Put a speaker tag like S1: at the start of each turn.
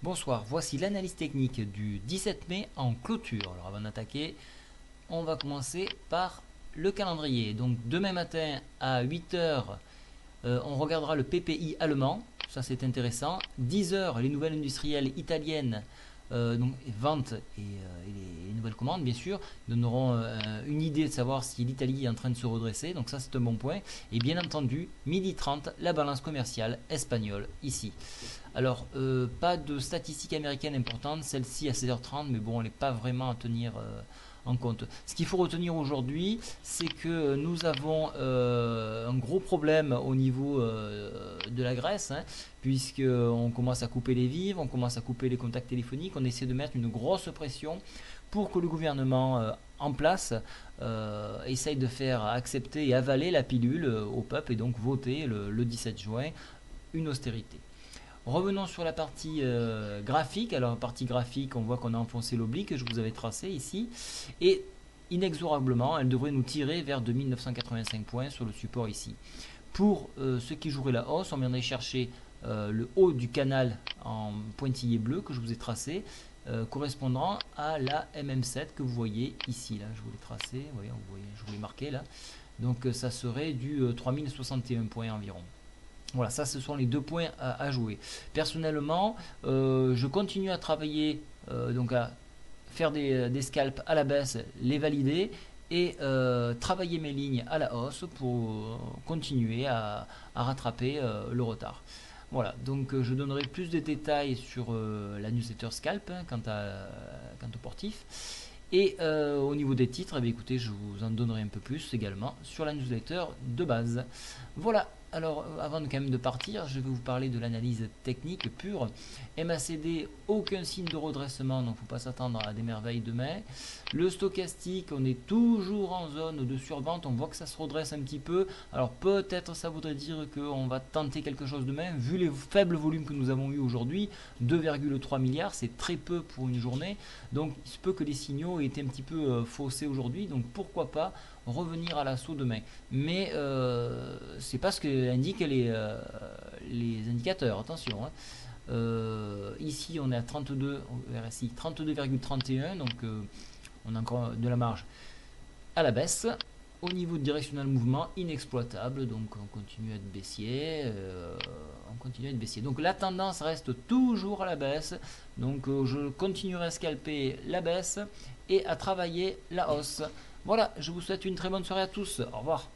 S1: Bonsoir, voici l'analyse technique du 17 mai en clôture. Alors avant d'attaquer, on va commencer par le calendrier. Donc demain matin à 8h, on regardera le PPI allemand, ça c'est intéressant. 10h, les nouvelles industrielles italiennes, donc ventes et les nouvelles commandes bien sûr, donneront une idée de savoir si l'Italie est en train de se redresser, donc ça c'est un bon point. Et bien entendu, 12h30, la balance commerciale espagnole ici. Alors, pas de statistiques américaines importantes, celle-ci à 16h30, mais bon, elle n'est pas vraiment à tenir en compte. Ce qu'il faut retenir aujourd'hui, c'est que nous avons un gros problème au niveau de la Grèce, hein, puisqu'on commence à couper les vivres, on commence à couper les contacts téléphoniques, on essaie de mettre une grosse pression pour que le gouvernement en place essaye de faire accepter et avaler la pilule au peuple et donc voter le 17 juin une austérité. Revenons sur la partie graphique. Alors, la partie graphique, on voit qu'on a enfoncé l'oblique que je vous avais tracé ici. Et inexorablement, elle devrait nous tirer vers 2985 points sur le support ici. Pour ceux qui joueraient la hausse, on viendrait chercher le haut du canal en pointillé bleu que je vous ai tracé, correspondant à la MM7 que vous voyez ici. Là, je vous l'ai tracé, vous voyez, je vous l'ai marqué là. Donc, ça serait du 3061 points environ. Voilà, ça ce sont les deux points à jouer. Personnellement, je continue à travailler, donc à faire des scalps à la baisse, les valider et travailler mes lignes à la hausse pour continuer à rattraper le retard. Voilà, donc je donnerai plus de détails sur la newsletter Scalp hein, quant au portif. Et au niveau des titres, eh bien, écoutez, je vous en donnerai un peu plus également sur la newsletter de base. Voilà, alors avant quand même de partir, je vais vous parler de l'analyse technique pure. MACD, aucun signe de redressement, donc il ne faut pas s'attendre à des merveilles demain. Le stochastique, on est toujours en zone de survente, on voit que ça se redresse un petit peu. Alors peut-être ça voudrait dire qu'on va tenter quelque chose demain, vu les faibles volumes que nous avons eu aujourd'hui, 2,3 milliards, c'est très peu pour une journée. Donc il se peut que les signaux aient été un petit peu faussés aujourd'hui, donc pourquoi pas revenir à l'assaut demain. Mais c'est pas ce que indiquent les indicateurs, attention. Hein. Ici on est à 32, RSI 32,31, donc on a encore de la marge à la baisse. Au niveau de directional mouvement, inexploitable, donc on continue à être baissier. Donc la tendance reste toujours à la baisse, donc je continuerai à scalper la baisse et à travailler la hausse. Voilà, je vous souhaite une très bonne soirée à tous, au revoir.